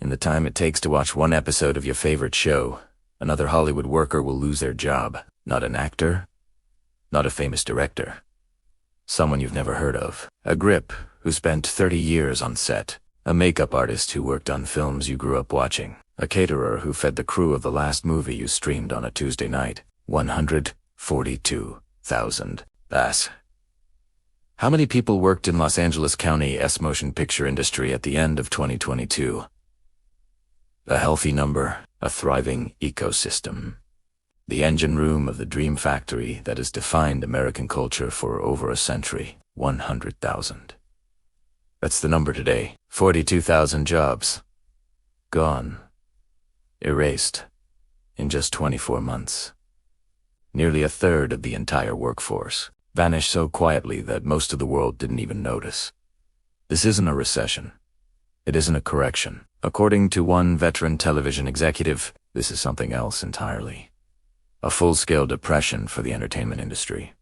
In the time it takes to watch one episode of your favorite show, another Hollywood worker will lose their job. Not an actor, not a famous director. Someone you've never heard of. A grip who spent 30 years on set. A makeup artist who worked on films you grew up watching. A caterer who fed the crew of the last movie you streamed on a Tuesday night. 142,000. That's how many people worked in Los Angeles County's motion picture industry at the end of 2022? A healthy number, a thriving ecosystem. The engine room of the dream factory that has defined American culture for over a century. 100,000. That's the number today. 42,000 jobs. Gone. Erased. In just 24 months. Nearly a third of the entire workforce vanished so quietly that most of the world didn't even notice. This isn't a recession. It isn't a correction. According to one veteran television executive, this is something else entirely. A full-scale depression for the entertainment industry.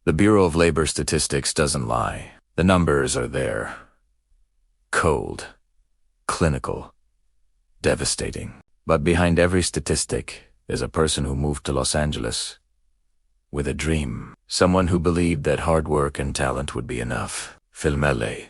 The Bureau of Labor Statistics doesn't lie. The numbers are there. Cold. Clinical. Devastating. But behind every statistic is a person who moved to Los Angeles with a dream. Someone who believed that hard work and talent would be enough. Film LA,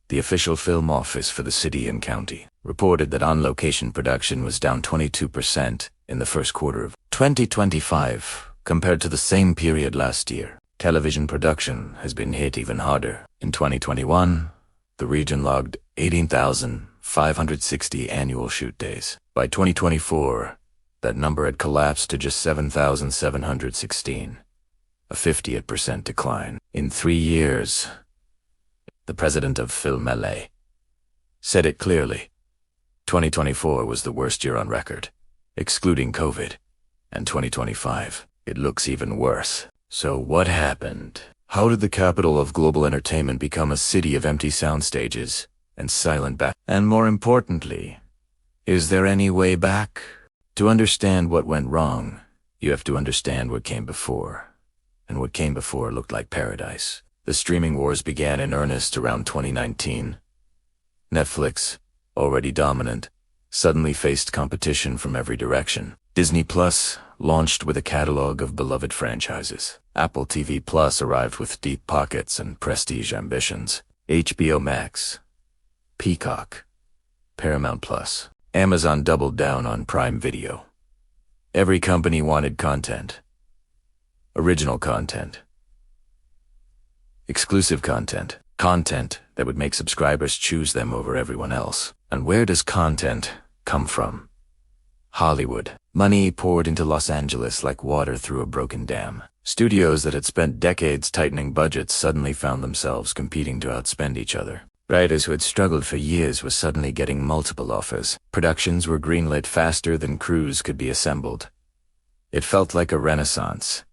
the official film office for the city and county, reported that on-location production was down 22% in the first quarter of 2025 compared to the same period last year. Television production has been hit even harder. In 2021, the region logged 18,560 annual shoot days. By 2024, that number had collapsed to just 7,716, a 58% decline. In 3 years, the president of Film LA said it clearly. 2024 was the worst year on record, excluding COVID, and 2025, it looks even worse. So what happened? How did the capital of global entertainment become a city of empty soundstages and silent back? And more importantly, is there any way back? To understand what went wrong, you have to understand what came before. And what came before looked like paradise. The streaming wars began in earnest around 2019. Netflix, already dominant, suddenly faced competition from every direction. Disney Plus launched with a catalog of beloved franchises. Apple TV Plus arrived with deep pockets and prestige ambitions. HBO Max, Peacock, Paramount Plus. Amazon doubled down on Prime Video. Every company wanted content. Original content. Exclusive content. Content that would make subscribers choose them over everyone else. And where does content come from? Hollywood. Money poured into Los Angeles like water through a broken dam. Studios that had spent decades tightening budgets suddenly found themselves competing to outspend each other. Writers who had struggled for years were suddenly getting multiple offers. Productions were greenlit faster than crews could be assembled. It felt like a renaissance.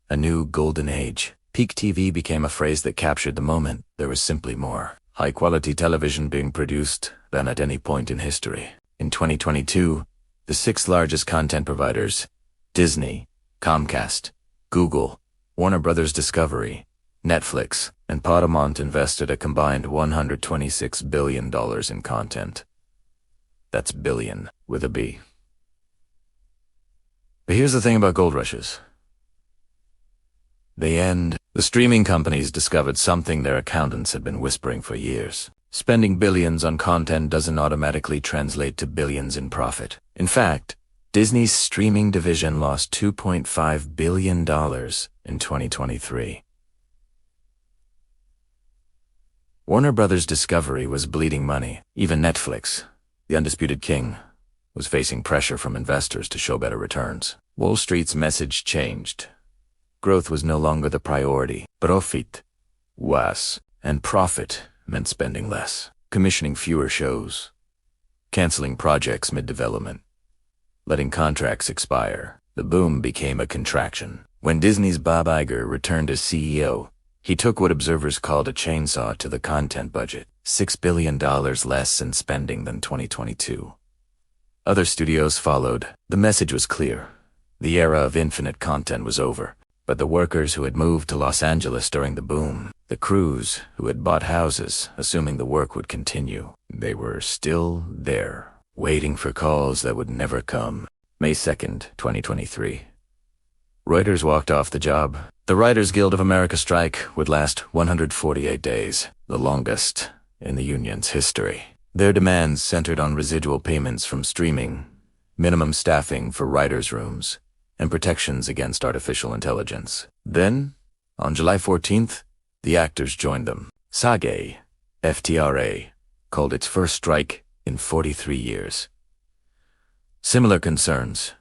A new golden age. Peak TV became a phrase that captured the moment. There was simply more high-quality television being produced than at any point in history. In 2022, the 6 largest content providers, Disney, Comcast, Google, Warner Bros. Discovery, Netflix, and Paramount invested a combined $126 billion in content. That's billion with a B. But here's the thing about gold rushes. They end. The streaming companies discovered something their accountants had been whispering for years. Spending billions on content doesn't automatically translate to billions in profit. In fact, Disney's streaming division lost $2.5 billion in 2023. Warner Bros. Discovery was bleeding money. Even Netflix, the undisputed king, was facing pressure from investors to show better returns. Wall Street's message changed. Growth was no longer the priority. Profit was, and profit meant spending less, commissioning fewer shows, canceling projects mid-development, letting contracts expire. The boom became a contraction. When Disney's Bob Iger returned as CEO, he took what observers called a chainsaw to the content budget, $6 billion less in spending than 2022. Other studios followed. The message was clear. The era of infinite content was over. But the workers who had moved to Los Angeles during the boom, the crews who had bought houses assuming the work would continue, They were still there, waiting for calls that would never come. May 2nd, 2023. Reuters walked off the job. The Writers Guild of America strike would last 148 days, the longest in the union's history. Their demands centered on residual payments from streaming, minimum staffing for writers' rooms, and protections against artificial intelligence. Then, on July 14th, the actors joined them. SAG-AFTRA called its first strike in 43 years. Similar concerns,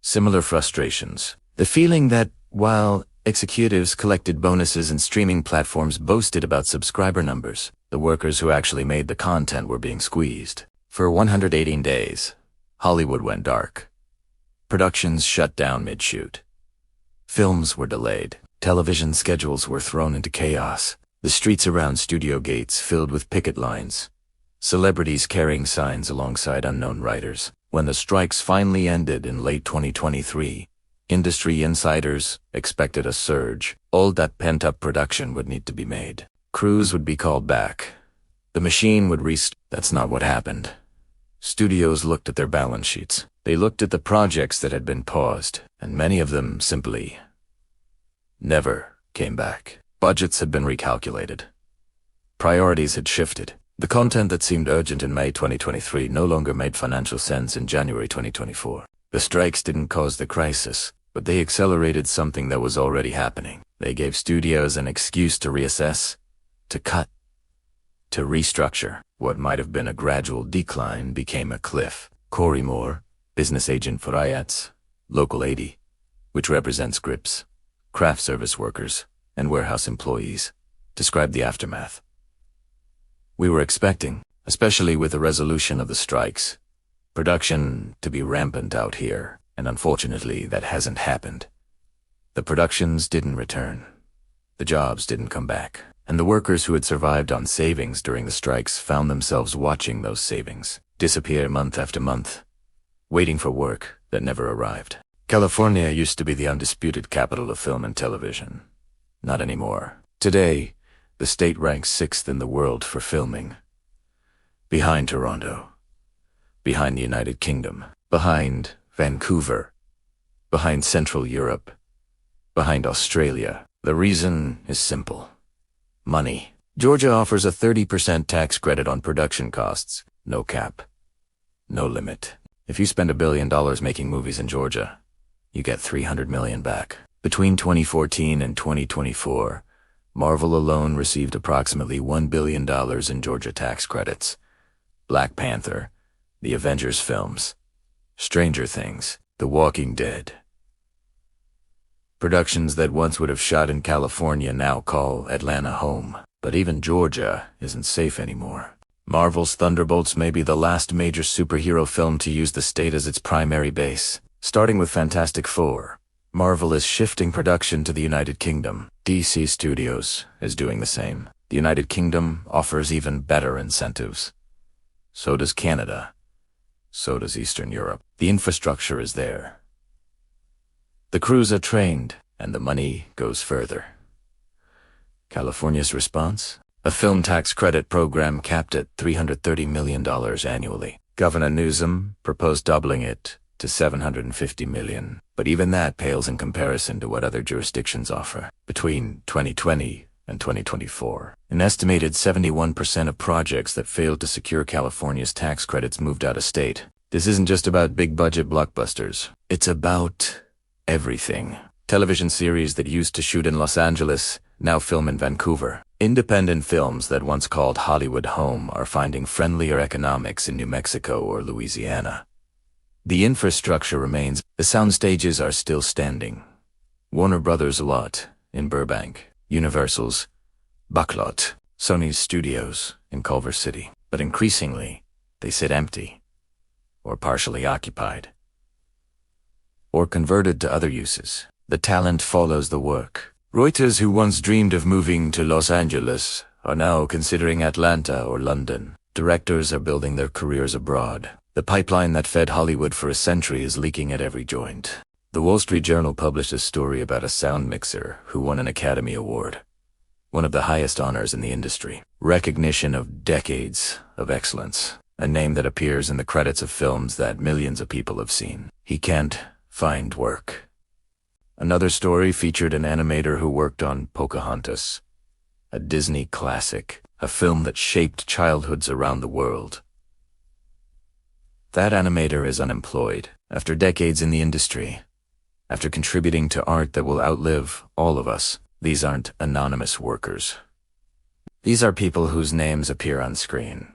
similar frustrations. The feeling that while executives collected bonuses and streaming platforms boasted about subscriber numbers, the workers who actually made the content were being squeezed. For 118 days, Hollywood went dark. Productions shut down mid-shoot. Films were delayed. Television schedules were thrown into chaos. The streets around studio gates filled with picket lines. Celebrities carrying signs alongside unknown writers. When the strikes finally ended in late 2023, industry insiders expected a surge. All that pent-up production would need to be made. Crews would be called back. The machine would restart. That's not what happened. Studios looked at their balance sheets. They looked at the projects that had been paused, and many of them simply never came back. Budgets had been recalculated. Priorities had shifted. The content that seemed urgent in May 2023 no longer made financial sense in January 2024. The strikes didn't cause the crisis, but they accelerated something that was already happening. They gave studios an excuse to reassess, to cut, to restructure. What might have been a gradual decline became a cliff. Corey Moore, business agent for IATS, Local 80, which represents grips, craft service workers, and warehouse employees, described the aftermath. We were expecting, especially with the resolution of the strikes, production to be rampant out here, and unfortunately that hasn't happened. The productions didn't return. The jobs didn't come back. And the workers who had survived on savings during the strikes found themselves watching those savings disappear month after month, waiting for work that never arrived. California used to be the undisputed capital of film and television. Not anymore. Today, the state ranks 6th in the world for filming. Behind Toronto. Behind the United Kingdom. Behind Vancouver. Behind Central Europe. Behind Australia. The reason is simple. Money. Georgia offers a 30% tax credit on production costs. No cap. No limit. If you spend $1 billion making movies in Georgia, you get $300 million back. Between 2014 and 2024, Marvel alone received approximately $1 billion in Georgia tax credits. Black Panther, the Avengers films, Stranger Things, The Walking Dead. Productions that once would have shot in California now call Atlanta home. But even Georgia isn't safe anymore. Marvel's Thunderbolts may be the last major superhero film to use the state as its primary base. Starting with Fantastic Four, Marvel is shifting production to the United Kingdom. DC Studios is doing the same. The United Kingdom offers even better incentives. So does Canada. So does Eastern Europe. The infrastructure is there. The crews are trained, and the money goes further. California's response? A film tax credit program capped at $330 million annually. Governor Newsom proposed doubling it to $750 million, but even that pales in comparison to what other jurisdictions offer. Between 2020 and 2024, an estimated 71% of projects that failed to secure California's tax credits moved out of state. This isn't just about big-budget blockbusters. It's about everything. Television series that used to shoot in Los Angeles now film in Vancouver. Independent films that once called Hollywood home are finding friendlier economics in New Mexico or Louisiana. The infrastructure remains. The soundstages are still standing. Warner Brothers' lot in Burbank, Universal's Backlot, Sony's studios in Culver City. But increasingly, they sit empty or partially occupied, or converted to other uses. The talent follows the work. Writers who once dreamed of moving to Los Angeles are now considering Atlanta or London. Directors are building their careers abroad. The pipeline that fed Hollywood for a century is leaking at every joint. The Wall Street Journal published a story about a sound mixer who won an Academy Award. one of the highest honors in the industry. Recognition of decades of excellence. A name that appears in the credits of films that millions of people have seen. He can't find work. Another story featured an animator who worked on Pocahontas, a Disney classic, a film that shaped childhoods around the world. That animator is unemployed after decades in the industry, after contributing to art that will outlive all of us. These aren't anonymous workers. These are people whose names appear on screen.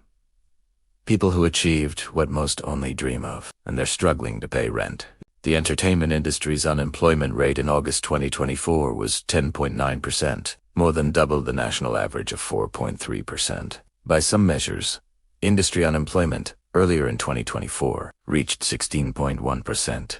People who achieved what most only dream of, and they're struggling to pay rent. The entertainment industry's unemployment rate in August 2024 was 10.9%, more than double the national average of 4.3%. By some measures, industry unemployment earlier in 2024 reached 16.1%,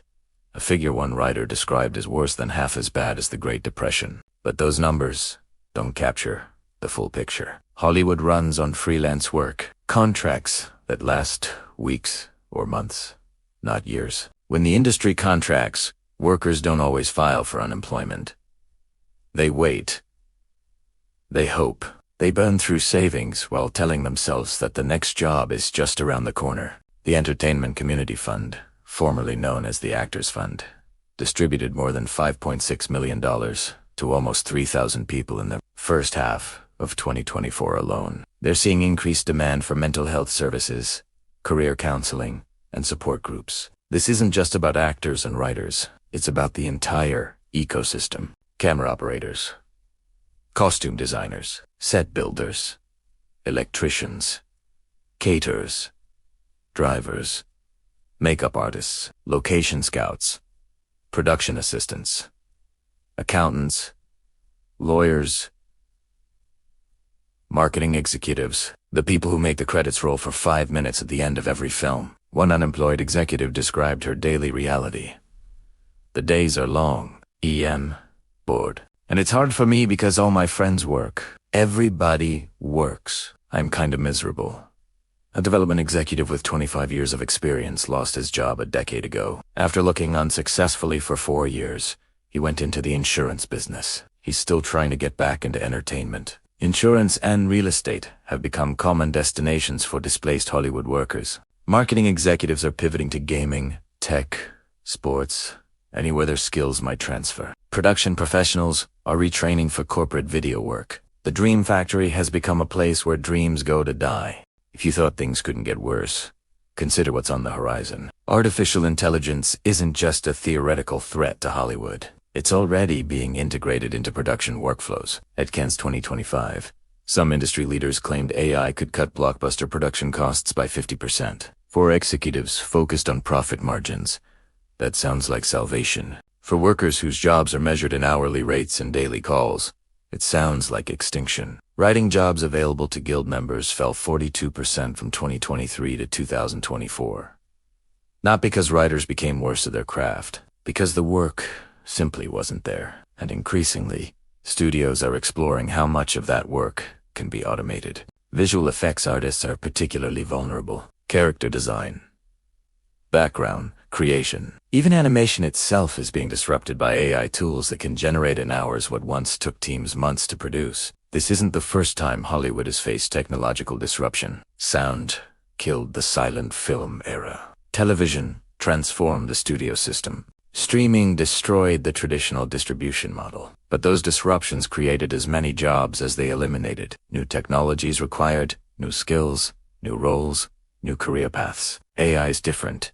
a figure one writer described as worse than half as bad as the Great Depression. But those numbers don't capture the full picture. Hollywood runs on freelance work, contracts that last weeks or months, not years. When the industry contracts, workers don't always file for unemployment. They wait. They hope. They burn through savings while telling themselves that the next job is just around the corner. The Entertainment Community Fund, formerly known as the Actors Fund, distributed more than $5.6 million to almost 3,000 people in the first half of 2024 alone. They're seeing increased demand for mental health services, career counseling, and support groups. This isn't just about actors and writers. It's about the entire ecosystem. Camera operators, costume designers, set builders, electricians, caterers, drivers, makeup artists, location scouts, production assistants, accountants, lawyers, marketing executives, the people who make the credits roll for 5 minutes at the end of every film. One unemployed executive described her daily reality. The days are long, bored. And it's hard for me because all my friends work. Everybody works. I'm kinda miserable. A development executive with 25 years of experience lost his job a decade ago. After looking unsuccessfully for 4 years, he went into the insurance business. He's still trying to get back into entertainment. Insurance and real estate have become common destinations for displaced Hollywood workers. Marketing executives are pivoting to gaming, tech, sports, anywhere their skills might transfer. Production professionals are retraining for corporate video work. The Dream Factory has become a place where dreams go to die. If you thought things couldn't get worse, consider what's on the horizon. Artificial intelligence isn't just a theoretical threat to Hollywood. It's already being integrated into production workflows. At Cannes 2025, some industry leaders claimed AI could cut blockbuster production costs by 50%. For executives focused on profit margins, that sounds like salvation. For workers whose jobs are measured in hourly rates and daily calls, it sounds like extinction. Writing jobs available to guild members fell 42% from 2023 to 2024. Not because writers became worse at their craft, because the work simply wasn't there. And increasingly, studios are exploring how much of that work can be automated. Visual effects artists are particularly vulnerable. Character design, background creation, even animation itself is being disrupted by AI tools that can generate in hours what once took teams months to produce. This isn't the first time Hollywood has faced technological disruption. Sound killed the silent film era. Television transformed the studio system. Streaming destroyed the traditional distribution model. But those disruptions created as many jobs as they eliminated. New technologies required new skills, new roles, new career paths. AI is different.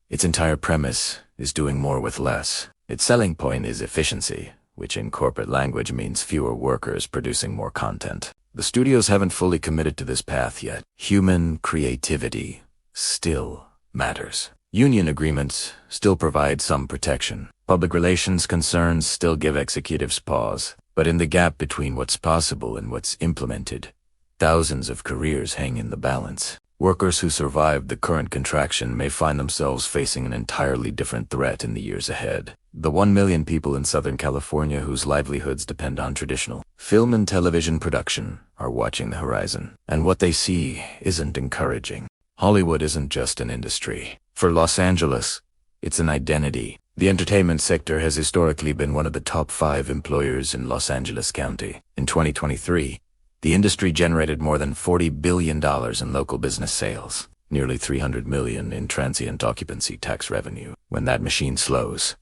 Its entire premise is doing more with less. Its selling point is efficiency, which in corporate language means fewer workers producing more content. The studios haven't fully committed to this path yet. Human creativity still matters. Union agreements still provide some protection. Public relations concerns still give executives pause. But in the gap between what's possible and what's implemented, thousands of careers hang in the balance. Workers who survived the current contraction may find themselves facing an entirely different threat in the years ahead. The 1 million people in Southern California whose livelihoods depend on traditional film and television production are watching the horizon. And what they see isn't encouraging. Hollywood isn't just an industry. For Los Angeles, it's an identity. The entertainment sector has historically been one of the top 5 employers in Los Angeles County. In 2023, the industry generated more than $40 billion in local business sales, nearly $300 million in transient occupancy tax revenue. When that machine slows,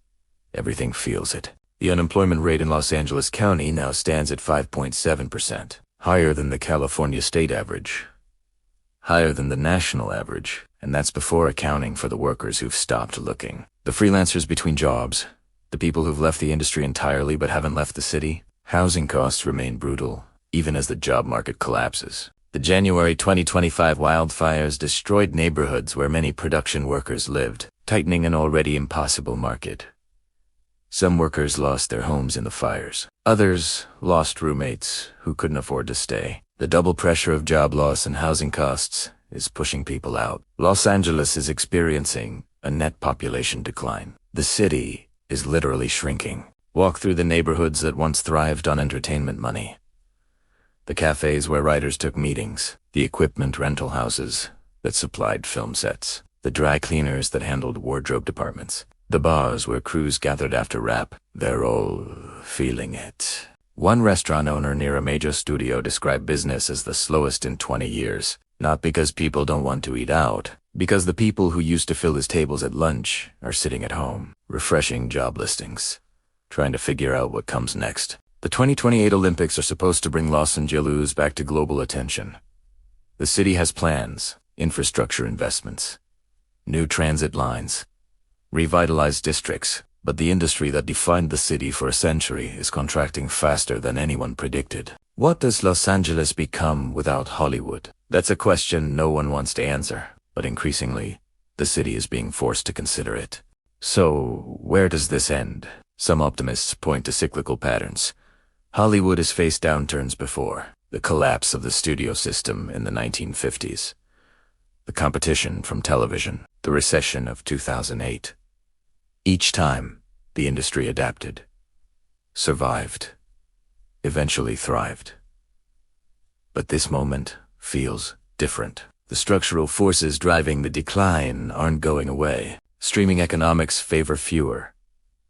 everything feels it. The unemployment rate in Los Angeles County now stands at 5.7%, higher than the California state average, higher than the national average, and that's before accounting for the workers who've stopped looking. The freelancers between jobs, the people who've left the industry entirely but haven't left the city. Housing costs remain brutal, even as the job market collapses. The January 2025 wildfires destroyed neighborhoods where many production workers lived, tightening an already impossible market. Some workers lost their homes in the fires. Others lost roommates who couldn't afford to stay. The double pressure of job loss and housing costs is pushing people out. Los Angeles is experiencing a net population decline. The city is literally shrinking. Walk through the neighborhoods that once thrived on entertainment money. The cafes where writers took meetings, the equipment rental houses that supplied film sets, the dry cleaners that handled wardrobe departments, the bars where crews gathered after rap. They're all feeling it. One restaurant owner near a major studio described business as the slowest in 20 years. Not because people don't want to eat out, because the people who used to fill his tables at lunch are sitting at home, refreshing job listings, trying to figure out what comes next. The 2028 Olympics are supposed to bring Los Angeles back to global attention. The city has plans, infrastructure investments, new transit lines, revitalized districts, but the industry that defined the city for a century is contracting faster than anyone predicted. What does Los Angeles become without Hollywood? That's a question no one wants to answer, but increasingly, the city is being forced to consider it. So, where does this end? Some optimists point to cyclical patterns. Hollywood has faced downturns before. The collapse of the studio system in the 1950s. The competition from television. The recession of 2008. Each time, the industry adapted, survived, eventually thrived. But this moment feels different. The structural forces driving the decline aren't going away. Streaming economics favor fewer,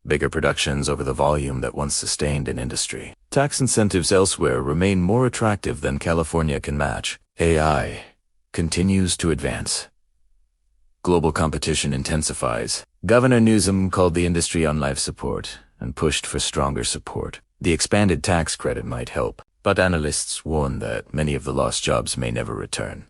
bigger productions over the volume that once sustained an industry. Tax incentives elsewhere remain more attractive than California can match. AI continues to advance. Global competition intensifies. Governor Newsom called the industry on life support and pushed for stronger support. The expanded tax credit might help, but analysts warn that many of the lost jobs may never return.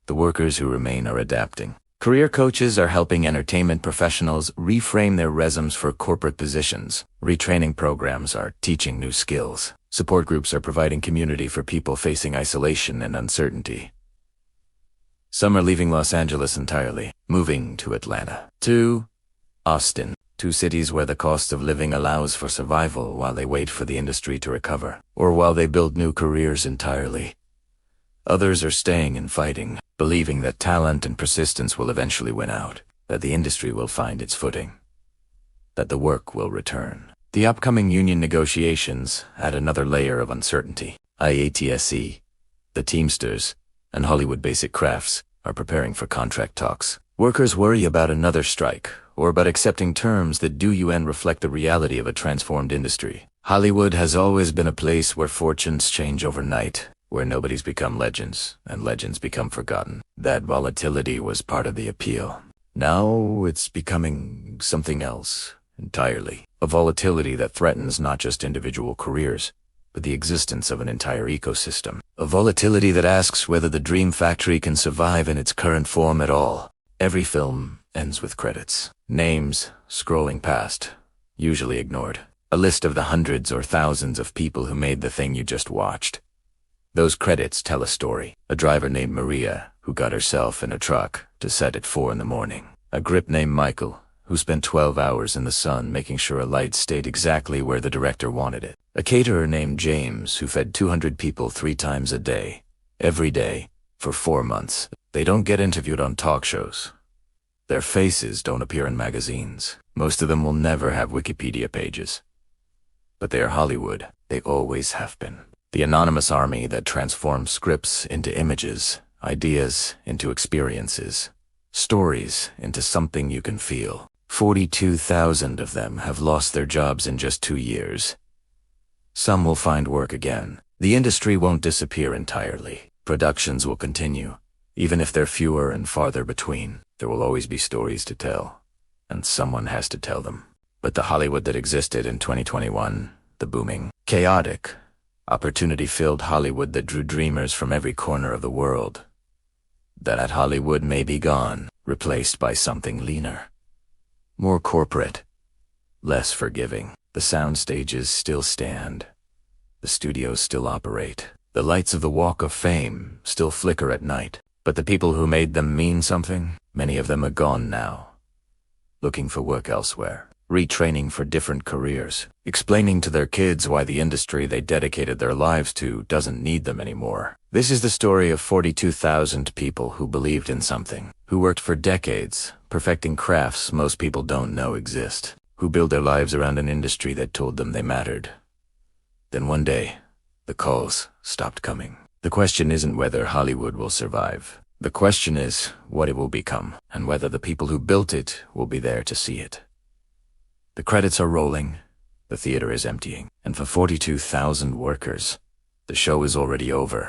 The workers who remain are adapting. Career coaches are helping entertainment professionals reframe their resumes for corporate positions. Retraining programs are teaching new skills. Support groups are providing community for people facing isolation and uncertainty. Some are leaving Los Angeles entirely, moving to Atlanta, to Austin, two cities where the cost of living allows for survival while they wait for the industry to recover, or while they build new careers entirely. Others are staying and fighting, believing that talent and persistence will eventually win out, that the industry will find its footing, that the work will return. The upcoming union negotiations add another layer of uncertainty. IATSE, the Teamsters, and Hollywood Basic Crafts are preparing for contract talks. Workers worry about another strike, or about accepting terms that do reflect the reality of a transformed industry. Hollywood has always been a place where fortunes change overnight, where nobody's become legends, and legends become forgotten. That volatility was part of the appeal. Now it's becoming something else entirely. A volatility that threatens not just individual careers, but the existence of an entire ecosystem. A volatility that asks whether the dream factory can survive in its current form at all. Every film ends with credits. Names scrolling past, usually ignored. A list of the hundreds or thousands of people who made the thing you just watched. Those credits tell a story. A driver named Maria, who got herself in a truck to set at 4 a.m. A grip named Michael, who spent 12 hours in the sun making sure a light stayed exactly where the director wanted it. A caterer named James, who fed 200 people 3 times a day, every day, for 4 months. They don't get interviewed on talk shows. Their faces don't appear in magazines. Most of them will never have Wikipedia pages. But they are Hollywood. They always have been. The anonymous army that transforms scripts into images, ideas into experiences, stories into something you can feel. 42,000 of them have lost their jobs in just 2 years. Some will find work again. The industry won't disappear entirely. Productions will continue. Even if they're fewer and farther between, there will always be stories to tell, and someone has to tell them. But the Hollywood that existed in 2021, the booming, chaotic, opportunity-filled Hollywood that drew dreamers from every corner of the world, that Hollywood may be gone, replaced by something leaner, more corporate, less forgiving. The soundstages still stand. The studios still operate. The lights of the Walk of Fame still flicker at night. But the people who made them mean something, many of them are gone now, looking for work elsewhere, retraining for different careers, explaining to their kids why the industry they dedicated their lives to doesn't need them anymore. This is the story of 42,000 people who believed in something, who worked for decades, perfecting crafts most people don't know exist, who built their lives around an industry that told them they mattered. Then one day, the calls stopped coming. The question isn't whether Hollywood will survive. The question is what it will become, and whether the people who built it will be there to see it. The credits are rolling, the theater is emptying, and for 42,000 workers, the show is already over.